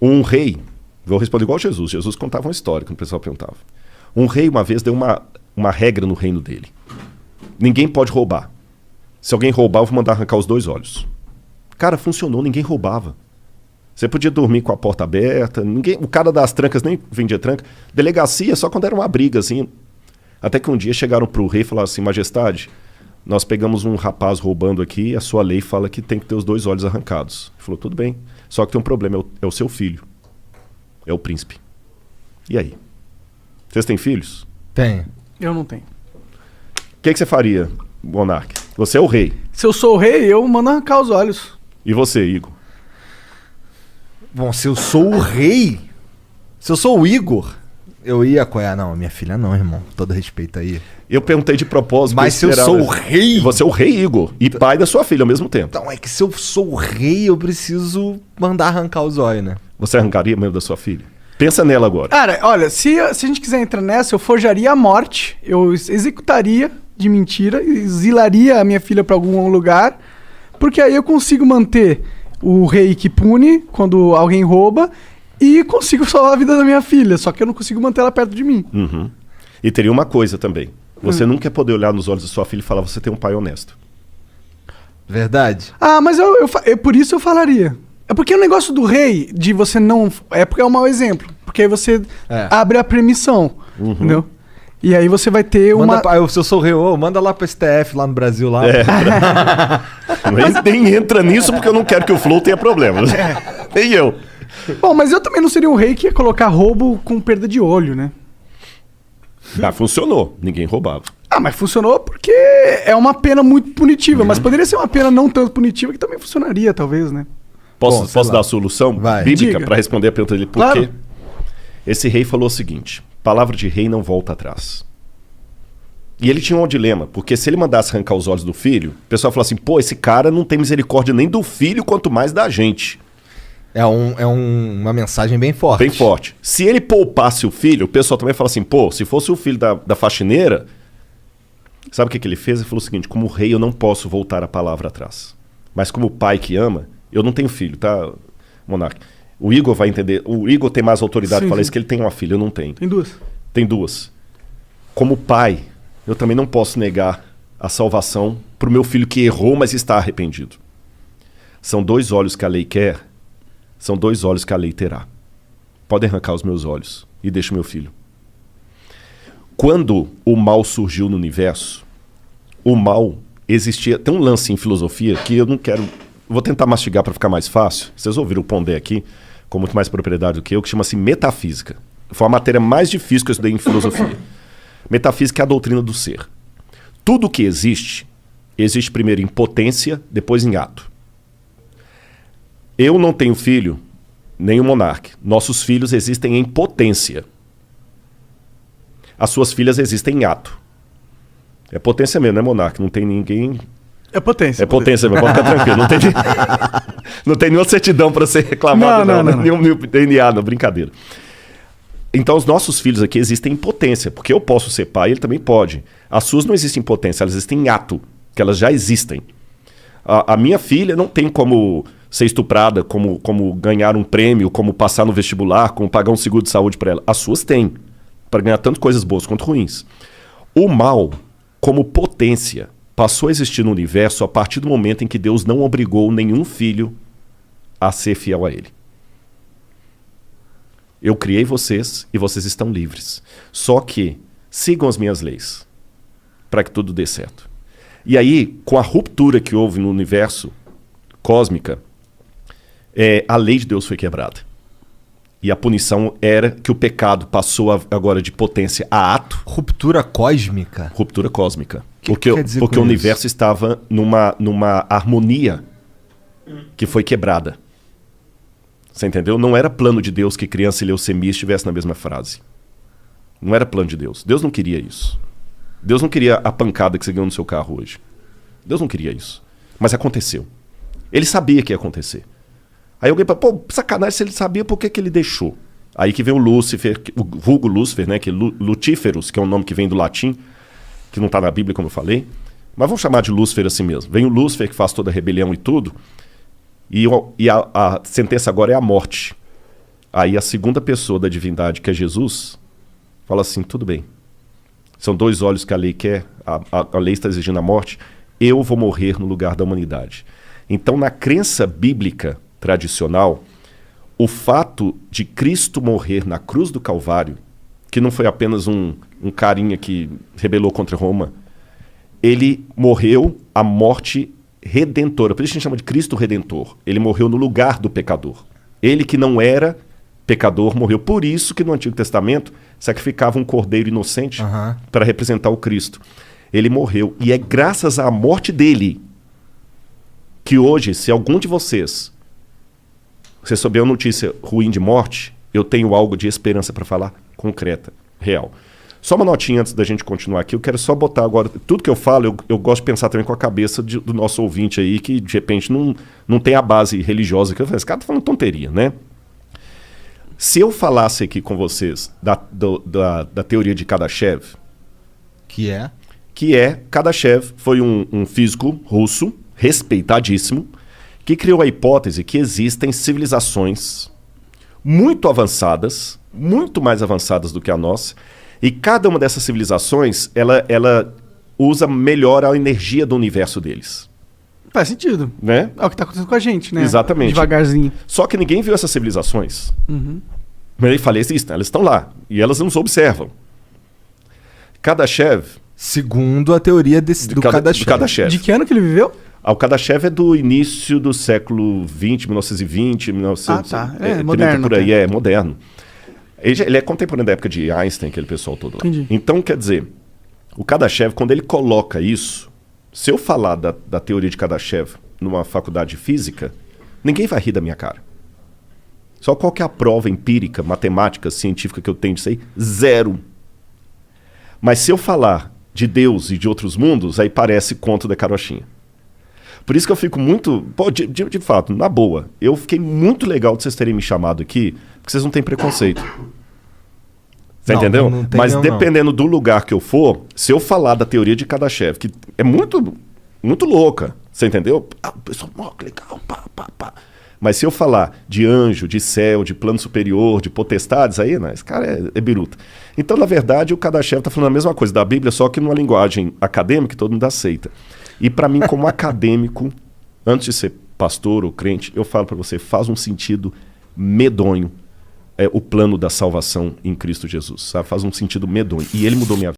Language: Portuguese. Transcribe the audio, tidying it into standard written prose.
Um rei, vou responder igual Jesus. Jesus contava uma história quando o pessoal perguntava. Um rei uma vez deu uma regra no reino dele. Ninguém pode roubar. Se alguém roubar, eu vou mandar arrancar os 2 olhos. Cara, funcionou, ninguém roubava. Você podia dormir com a porta aberta, o cara das trancas nem vendia tranca. Delegacia só quando era uma briga, assim. Até que um dia chegaram pro rei e falaram assim, majestade, nós pegamos um rapaz roubando aqui e a sua lei fala que tem que ter os 2 olhos arrancados. Ele falou, tudo bem, só que tem um problema, é o seu filho. É o príncipe. E aí? Vocês têm filhos? Tenho. Eu não tenho. O que você faria, monarca? Você é o rei. Se eu sou o rei, eu mando arrancar os olhos. E você, Igor? Bom, se eu sou o rei, se eu sou o Igor, eu ia apoiar. Não, minha filha não, irmão. Todo respeito aí. Eu perguntei de propósito. Mas se eu sou o rei... Você é o rei, Igor, e pai da sua filha ao mesmo tempo. Então, é que se eu sou o rei, eu preciso mandar arrancar os olhos, né? Você arrancaria mesmo da sua filha? Pensa nela agora. Cara, olha, se a gente quiser entrar nessa, eu forjaria a morte, eu executaria de mentira, exilaria a minha filha pra algum lugar, porque aí eu consigo manter o rei que pune quando alguém rouba e consigo salvar a vida da minha filha, só que eu não consigo manter ela perto de mim. Uhum. E teria uma coisa também. Você nunca ia poder olhar nos olhos da sua filha e falar, você tem um pai honesto. Verdade. Ah, mas por isso eu falaria. É porque o negócio do rei, de você não... É porque é um mau exemplo. Porque aí você abre a permissão, entendeu? E aí você vai ter Se eu sou o rei, manda lá pro STF, lá no Brasil, lá. Mas nem entra nisso porque eu não quero que o Flow tenha problemas. Nem eu. Bom, mas eu também não seria um rei que ia colocar roubo com perda de olho, né? Funcionou. Ninguém roubava. Ah, mas funcionou porque é uma pena muito punitiva. Mas poderia ser uma pena não tanto punitiva que também funcionaria, talvez, né? Posso dar a solução bíblica para responder a pergunta dele? Por quê? Esse rei falou o seguinte, palavra de rei não volta atrás. E ele tinha um dilema, porque se ele mandasse arrancar os olhos do filho, o pessoal falou assim, pô, esse cara não tem misericórdia nem do filho, quanto mais da gente. É uma mensagem bem forte. Bem forte. Se ele poupasse o filho, o pessoal também fala assim, pô, se fosse o filho da faxineira, sabe o que ele fez? Ele falou o seguinte, como rei eu não posso voltar a palavra atrás. Mas como pai que ama, eu não tenho filho, tá, monarca? O Igor vai entender, o Igor tem mais autoridade para falar isso, que ele tem uma filha, eu não tenho. Tem 2. Tem 2. Como pai, eu também não posso negar a salvação para o meu filho que errou, mas está arrependido. São 2 olhos que a lei quer, são 2 olhos que a lei terá. Podem arrancar os meus olhos e deixa o meu filho. Quando o mal surgiu no universo, o mal existia... Tem um lance em filosofia que eu não quero... Vou tentar mastigar para ficar mais fácil. Vocês ouviram o Pondé aqui, com muito mais propriedade do que eu, que chama-se metafísica. Foi a matéria mais difícil que eu estudei em filosofia. Metafísica é a doutrina do ser. Tudo que existe primeiro em potência, depois em ato. Eu não tenho filho, nem o monarca. Nossos filhos existem em potência. As suas filhas existem em ato. É potência mesmo, né, monarca? Não tem ninguém... É potência. É potência, mas pode ficar tranquilo. Não tem nenhuma certidão para ser reclamado, não. Nenhum DNA, não, brincadeira. Então, os nossos filhos aqui existem em potência, porque eu posso ser pai, ele também pode. As suas não existem em potência, elas existem em ato, que elas já existem. A minha filha não tem como ser estuprada, como ganhar um prêmio, como passar no vestibular, como pagar um seguro de saúde para ela. As suas têm, para ganhar tanto coisas boas quanto ruins. O mal, como potência, passou a existir no universo a partir do momento em que Deus não obrigou nenhum filho a ser fiel a ele. Eu criei vocês e vocês estão livres. Só que sigam as minhas leis para que tudo dê certo. E aí, com a ruptura que houve no universo cósmica, a lei de Deus foi quebrada. E a punição era que o pecado passou agora de potência a ato. Ruptura cósmica? Ruptura cósmica. Porque o universo estava numa harmonia que foi quebrada. Você entendeu? Não era plano de Deus que criança e leucemia estivessem na mesma frase. Não era plano de Deus. Deus não queria isso. Deus não queria a pancada que você ganhou no seu carro hoje. Deus não queria isso. Mas aconteceu. Ele sabia que ia acontecer. Aí alguém fala, pô, sacanagem, se ele sabia, por que ele deixou? Aí que vem o Lúcifer, o vulgo Lúcifer, né? Que é Lutíferos, que é um nome que vem do latim, que não está na Bíblia, como eu falei. Mas vamos chamar de Lúcifer assim mesmo. Vem o Lúcifer, que faz toda a rebelião e tudo. E a sentença agora é a morte. Aí a segunda pessoa da divindade, que é Jesus, fala assim, tudo bem. São 2 olhos que a lei quer, a lei está exigindo a morte, eu vou morrer no lugar da humanidade. Então, na crença bíblica tradicional, o fato de Cristo morrer na cruz do Calvário, que não foi apenas um carinha que rebelou contra Roma, ele morreu a morte redentora. Por isso a gente chama de Cristo Redentor. Ele morreu no lugar do pecador. Ele que não era pecador morreu. Por isso que no Antigo Testamento sacrificava um cordeiro inocente para representar o Cristo. Ele morreu. E é graças à morte dele que hoje, se algum de vocês receber uma notícia ruim de morte, eu tenho algo de esperança para falar, concreta, real. Só uma notinha antes da gente continuar aqui, eu quero só botar agora, tudo que eu falo, eu gosto de pensar também com a cabeça do nosso ouvinte aí, que de repente não tem a base religiosa, que eu falo, esse cara tá falando tonteria, né? Se eu falasse aqui com vocês da teoria de Kardashev, Que é? Kardashev foi um físico russo, respeitadíssimo, que criou a hipótese que existem civilizações muito avançadas, muito mais avançadas do que a nossa, e cada uma dessas civilizações, ela usa melhor a energia do universo deles. Faz sentido. Né? É o que tá acontecendo com a gente, né? Exatamente. Devagarzinho. Só que ninguém viu essas civilizações. Uhum. Mas ele fala, existem, elas estão lá, e elas nos observam. Kardashev... Segundo a teoria do Kardashev. De que ano que ele viveu? O Kardashev é do início do século XX, 1920, 1930, É moderno. por aí, é moderno. Ele é contemporâneo da época de Einstein, aquele pessoal todo lá. Entendi. Então, quer dizer, o Kardashev, quando ele coloca isso, se eu falar da teoria de Kardashev numa faculdade de física, ninguém vai rir da minha cara. Só qual que é a prova empírica, matemática, científica que eu tenho disso aí? Zero. Mas se eu falar de Deus e de outros mundos, aí parece conto da carochinha. Por isso que eu fico muito... Pô, de fato, na boa, eu fiquei muito legal de vocês terem me chamado aqui, porque vocês não têm preconceito. Você entendeu? Não tem, mas dependendo do lugar que eu for, se eu falar da teoria de Kardashev, que é muito, muito louca, você entendeu? Pessoal, que legal, pá. Mas se eu falar de anjo, de céu, de plano superior, de potestades, aí, né, esse cara é biruta. Então, na verdade, o Kardashev está falando a mesma coisa da Bíblia, só que numa linguagem acadêmica que todo mundo aceita. E para mim, como acadêmico, antes de ser pastor ou crente, eu falo para você, faz um sentido medonho o plano da salvação em Cristo Jesus. Sabe? Faz um sentido medonho. E ele mudou minha vida.